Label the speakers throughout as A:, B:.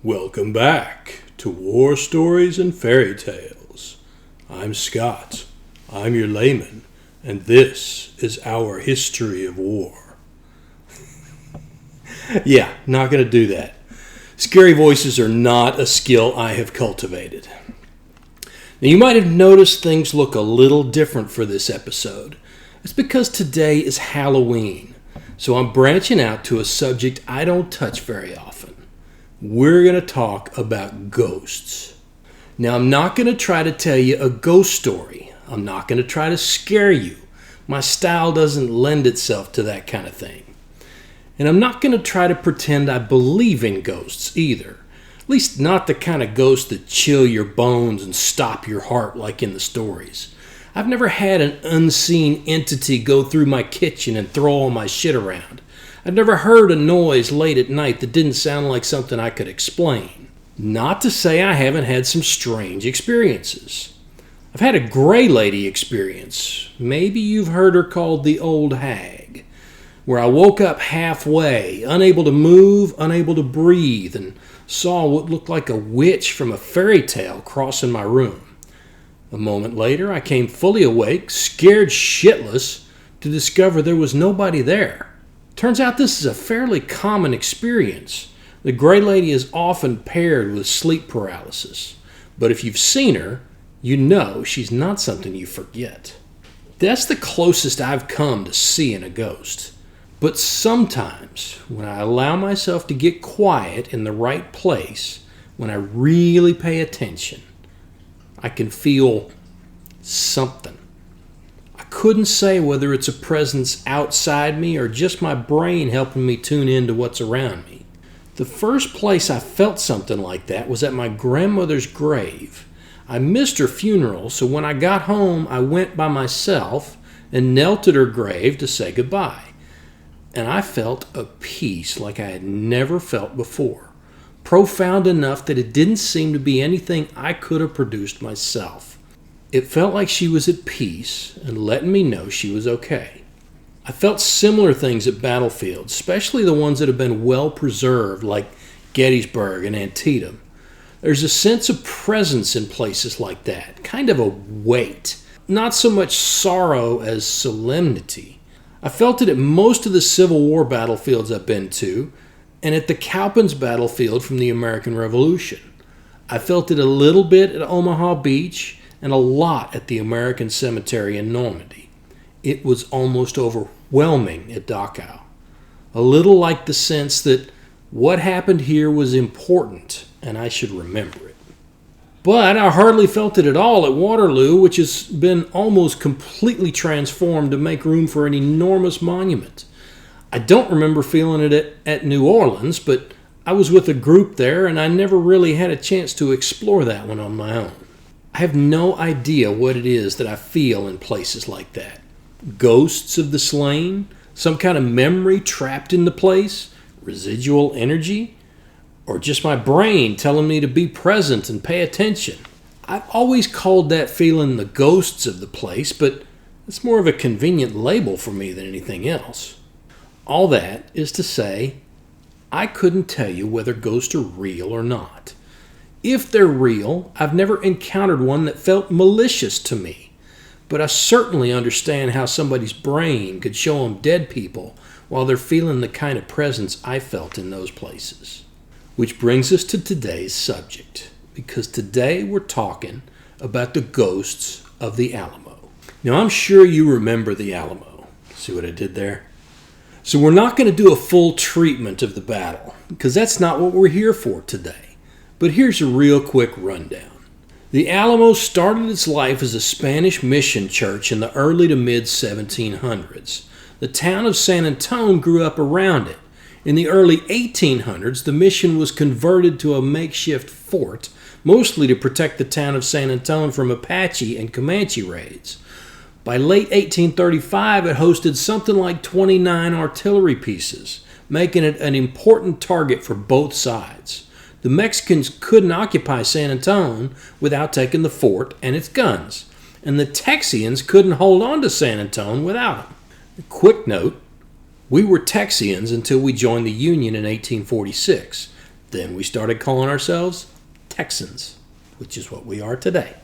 A: Welcome back to War Stories and Fairy Tales. I'm Scott. I'm your layman, and this is our history of war. Yeah, not going to do that. Scary voices are not a skill I have cultivated. Now, you might have noticed things look a little different for this episode. It's because today is Halloween, so I'm branching out to a subject I don't touch very often. We're going to talk about ghosts. Now, I'm not going to try to tell you a ghost story. I'm not going to try to scare you. My style doesn't lend itself to that kind of thing. And I'm not going to try to pretend I believe in ghosts either. At least not the kind of ghosts that chill your bones and stop your heart like in the stories. I've never had an unseen entity go through my kitchen and throw all my shit around. I've never heard a noise late at night that didn't sound like something I could explain. Not to say I haven't had some strange experiences. I've had a gray lady experience. Maybe you've heard her called the old hag, where I woke up halfway, unable to move, unable to breathe, and saw what looked like a witch from a fairy tale crossing my room. A moment later, I came fully awake, scared shitless, to discover there was nobody there. Turns out this is a fairly common experience. The gray lady is often paired with sleep paralysis, but if you've seen her, you know she's not something you forget. That's the closest I've come to seeing a ghost. But sometimes, when I allow myself to get quiet in the right place, when I really pay attention, I can feel something. I couldn't say whether it's a presence outside me or just my brain helping me tune into what's around me. The first place I felt something like that was at my grandmother's grave. I missed her funeral, so when I got home, I went by myself and knelt at her grave to say goodbye. And I felt a peace like I had never felt before. Profound enough that it didn't seem to be anything I could have produced myself. It felt like she was at peace and letting me know she was okay. I felt similar things at battlefields, especially the ones that have been well preserved, like Gettysburg and Antietam. There's a sense of presence in places like that, kind of a weight, not so much sorrow as solemnity. I felt it at most of the Civil War battlefields I've been to, and at the Cowpens battlefield from the American Revolution. I felt it a little bit at Omaha Beach, and a lot at the American Cemetery in Normandy. It was almost overwhelming at Dachau. A little like the sense that what happened here was important, and I should remember it. But I hardly felt it at all at Waterloo, which has been almost completely transformed to make room for an enormous monument. I don't remember feeling it at New Orleans, but I was with a group there, and I never really had a chance to explore that one on my own. I have no idea what it is that I feel in places like that. Ghosts of the slain? Some kind of memory trapped in the place? Residual energy? Or just my brain telling me to be present and pay attention? I've always called that feeling the ghosts of the place, but it's more of a convenient label for me than anything else. All that is to say, I couldn't tell you whether ghosts are real or not. If they're real, I've never encountered one that felt malicious to me. But I certainly understand how somebody's brain could show them dead people while they're feeling the kind of presence I felt in those places. Which brings us to today's subject, because today we're talking about the ghosts of the Alamo. Now, I'm sure you remember the Alamo. See what I did there? So we're not going to do a full treatment of the battle, because that's not what we're here for today. But here's a real quick rundown. The Alamo started its life as a Spanish mission church in the early to mid-1700s. The town of San Antone grew up around it. In the early 1800s, the mission was converted to a makeshift fort, mostly to protect the town of San Antone from Apache and Comanche raids. By late 1835, it hosted something like 29 artillery pieces, making it an important target for both sides. The Mexicans couldn't occupy San Antone without taking the fort and its guns, and the Texians couldn't hold on to San Antone without them. A quick note, we were Texians until we joined the Union in 1846. Then we started calling ourselves Texans, which is what we are today.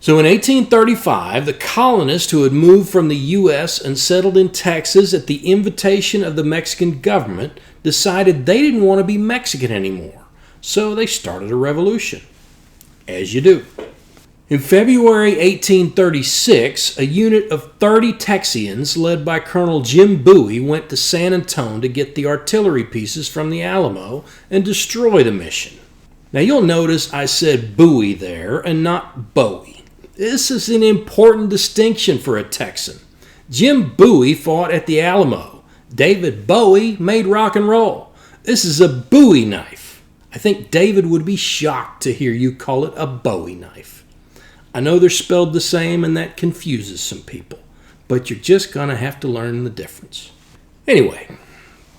A: So in 1835, the colonists who had moved from the U.S. and settled in Texas at the invitation of the Mexican government decided they didn't want to be Mexican anymore. So they started a revolution, as you do. In February 1836, a unit of 30 Texians led by Colonel Jim Bowie went to San Antone to get the artillery pieces from the Alamo and destroy the mission. Now you'll notice I said Bowie there and not Bowie. This is an important distinction for a Texan. Jim Bowie fought at the Alamo. David Bowie made rock and roll. This is a Bowie knife. I think David would be shocked to hear you call it a Bowie knife. I know they're spelled the same and that confuses some people, but you're just going to have to learn the difference. Anyway,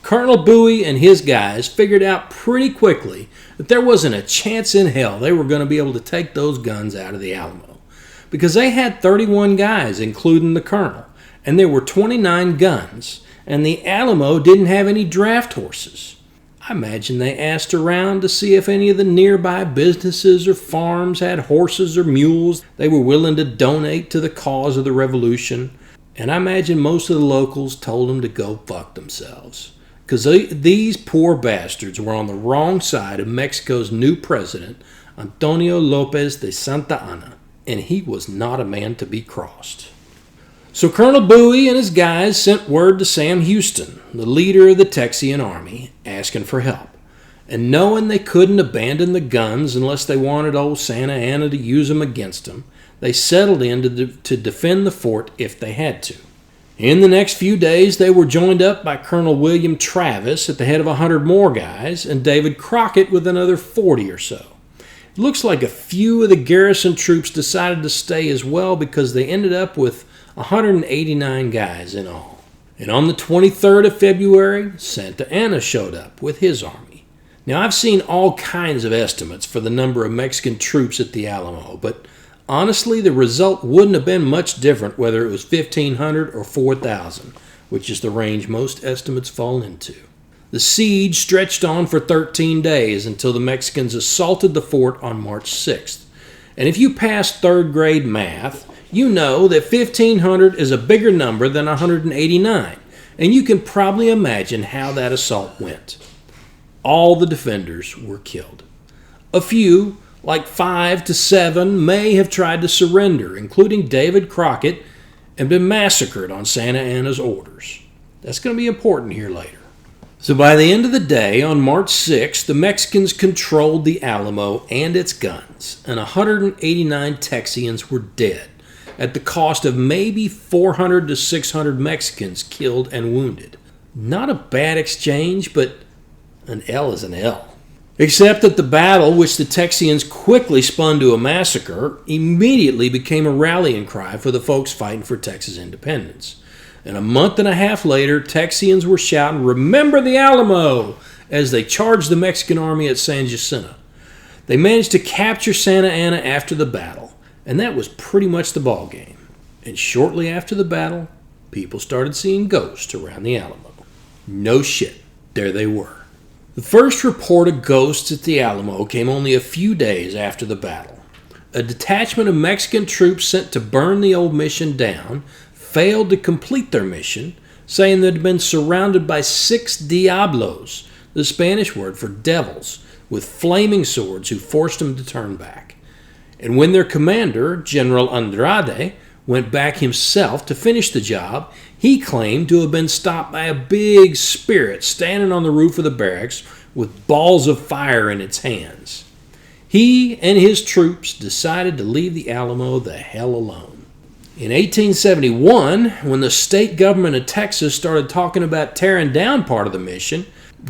A: Colonel Bowie and his guys figured out pretty quickly that there wasn't a chance in hell they were going to be able to take those guns out of the Alamo, because they had 31 guys, including the colonel, and there were 29 guns, and the Alamo didn't have any draft horses. I imagine they asked around to see if any of the nearby businesses or farms had horses or mules they were willing to donate to the cause of the revolution, and I imagine most of the locals told them to go fuck themselves, because these poor bastards were on the wrong side of Mexico's new president, Antonio Lopez de Santa Anna, and he was not a man to be crossed. So Colonel Bowie and his guys sent word to Sam Houston, the leader of the Texian army, asking for help. And knowing they couldn't abandon the guns unless they wanted old Santa Anna to use them against them, they settled in to defend the fort if they had to. In the next few days, they were joined up by Colonel William Travis at the head of 100 more guys, and David Crockett with another 40 or so. It looks like a few of the garrison troops decided to stay as well because they ended up with 189 guys in all. And on the 23rd of February, Santa Anna showed up with his army. Now, I've seen all kinds of estimates for the number of Mexican troops at the Alamo, but honestly, the result wouldn't have been much different whether it was 1,500 or 4,000, which is the range most estimates fall into. The siege stretched on for 13 days until the Mexicans assaulted the fort on March 6th. And if you passed third grade math, you know that 1,500 is a bigger number than 189, and you can probably imagine how that assault went. All the defenders were killed. A few, like 5 to 7, may have tried to surrender, including David Crockett, and been massacred on Santa Anna's orders. That's going to be important here later. So by the end of the day, on March 6th, the Mexicans controlled the Alamo and its guns, and 189 Texians were dead, at the cost of maybe 400 to 600 Mexicans killed and wounded. Not a bad exchange, but an L is an L. Except that the battle, which the Texians quickly spun to a massacre, immediately became a rallying cry for the folks fighting for Texas independence. And a month and a half later, Texians were shouting, "Remember the Alamo!" as they charged the Mexican army at San Jacinto. They managed to capture Santa Anna after the battle, and that was pretty much the ball game. And shortly after the battle, people started seeing ghosts around the Alamo. No shit, there they were. The first report of ghosts at the Alamo came only a few days after the battle. A detachment of Mexican troops sent to burn the old mission down failed to complete their mission, saying they'd been surrounded by 6 diablos, the Spanish word for devils, with flaming swords who forced them to turn back. And when their commander, General Andrade, went back himself to finish the job, he claimed to have been stopped by a big spirit standing on the roof of the barracks with balls of fire in its hands. He and his troops decided to leave the Alamo the hell alone. In 1871, when the state government of Texas started talking about tearing down part of the mission,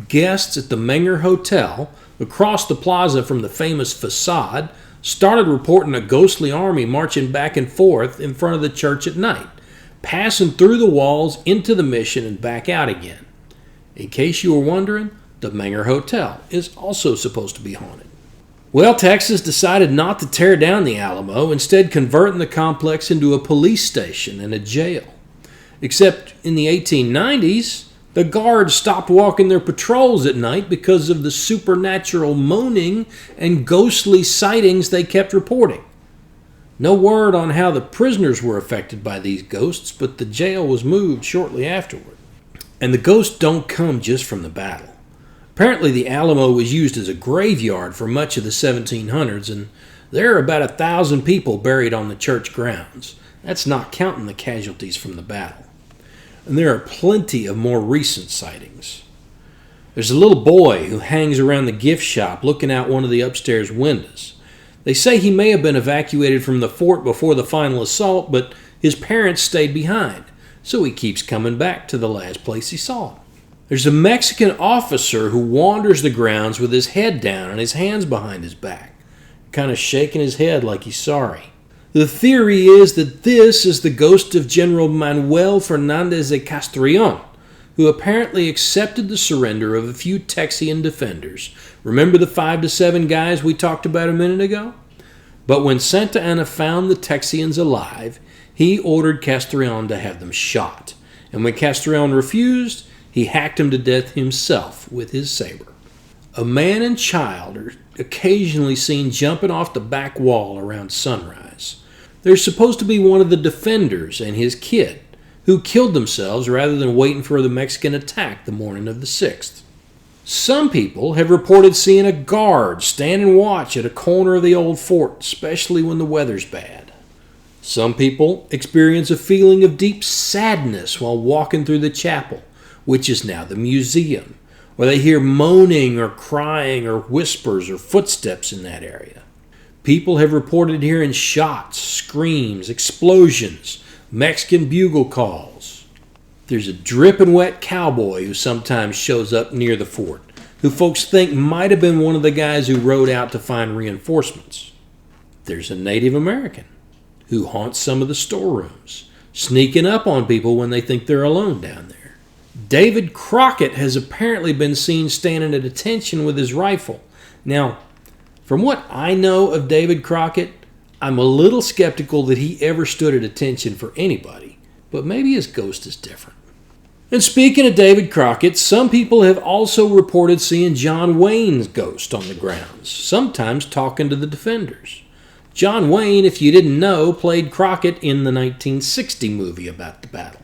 A: guests at the Menger Hotel, across the plaza from the famous facade, started reporting a ghostly army marching back and forth in front of the church at night, passing through the walls into the mission and back out again. In case you were wondering, the Menger Hotel is also supposed to be haunted. Well, Texas decided not to tear down the Alamo, instead converting the complex into a police station and a jail. Except in the 1890s, The guards stopped walking their patrols at night because of the supernatural moaning and ghostly sightings they kept reporting. No word on how the prisoners were affected by these ghosts, but the jail was moved shortly afterward. And the ghosts don't come just from the battle. Apparently the Alamo was used as a graveyard for much of the 1700s, and there are about 1,000 people buried on the church grounds. That's not counting the casualties from the battle. And there are plenty of more recent sightings. There's a little boy who hangs around the gift shop looking out one of the upstairs windows. They say he may have been evacuated from the fort before the final assault, but his parents stayed behind, so he keeps coming back to the last place he saw him. There's a Mexican officer who wanders the grounds with his head down and his hands behind his back, kind of shaking his head like he's sorry. The theory is that this is the ghost of General Manuel Fernandez de Castrillon, who apparently accepted the surrender of a few Texian defenders. Remember the 5 to 7 guys we talked about a minute ago? But when Santa Anna found the Texians alive, he ordered Castrillon to have them shot. And when Castrillon refused, he hacked him to death himself with his saber. A man and child are occasionally seen jumping off the back wall around sunrise. There's supposed to be one of the defenders and his kid who killed themselves rather than waiting for the Mexican attack the morning of the 6th. Some people have reported seeing a guard standing watch at a corner of the old fort, especially when the weather's bad. Some people experience a feeling of deep sadness while walking through the chapel, which is now the museum, or they hear moaning or crying or whispers or footsteps in that area. People have reported hearing shots, screams, explosions, Mexican bugle calls. There's a dripping wet cowboy who sometimes shows up near the fort, who folks think might have been one of the guys who rode out to find reinforcements. There's a Native American who haunts some of the storerooms, sneaking up on people when they think they're alone down there. David Crockett has apparently been seen standing at attention with his rifle. Now, from what I know of David Crockett, I'm a little skeptical that he ever stood at attention for anybody, but maybe his ghost is different. And speaking of David Crockett, some people have also reported seeing John Wayne's ghost on the grounds, sometimes talking to the defenders. John Wayne, if you didn't know, played Crockett in the 1960 movie about the battle.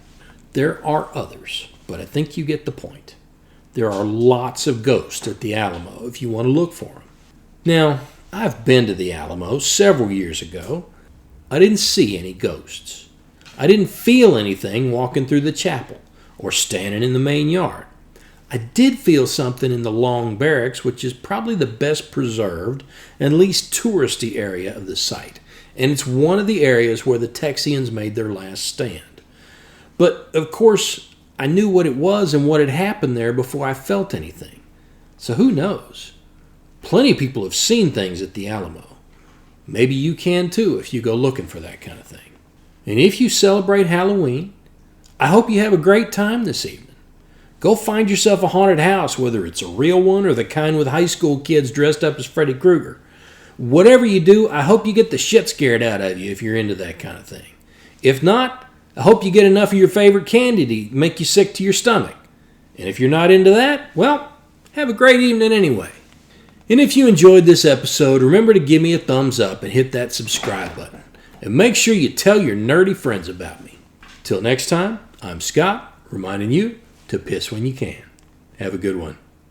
A: There are others, but I think you get the point. There are lots of ghosts at the Alamo if you want to look for them. Now, I've been to the Alamo several years ago. I didn't see any ghosts. I didn't feel anything walking through the chapel or standing in the main yard. I did feel something in the long barracks, which is probably the best preserved and least touristy area of the site, and it's one of the areas where the Texians made their last stand. But, of course, I knew what it was and what had happened there before I felt anything. So who knows? Plenty of people have seen things at the Alamo. Maybe you can too if you go looking for that kind of thing. And if you celebrate Halloween, I hope you have a great time this evening. Go find yourself a haunted house, whether it's a real one or the kind with high school kids dressed up as Freddy Krueger. Whatever you do, I hope you get the shit scared out of you if you're into that kind of thing. If not, I hope you get enough of your favorite candy to make you sick to your stomach. And if you're not into that, well, have a great evening anyway. And if you enjoyed this episode, remember to give me a thumbs up and hit that subscribe button. And make sure you tell your nerdy friends about me. Till next time, I'm Scott, reminding you to piss when you can. Have a good one.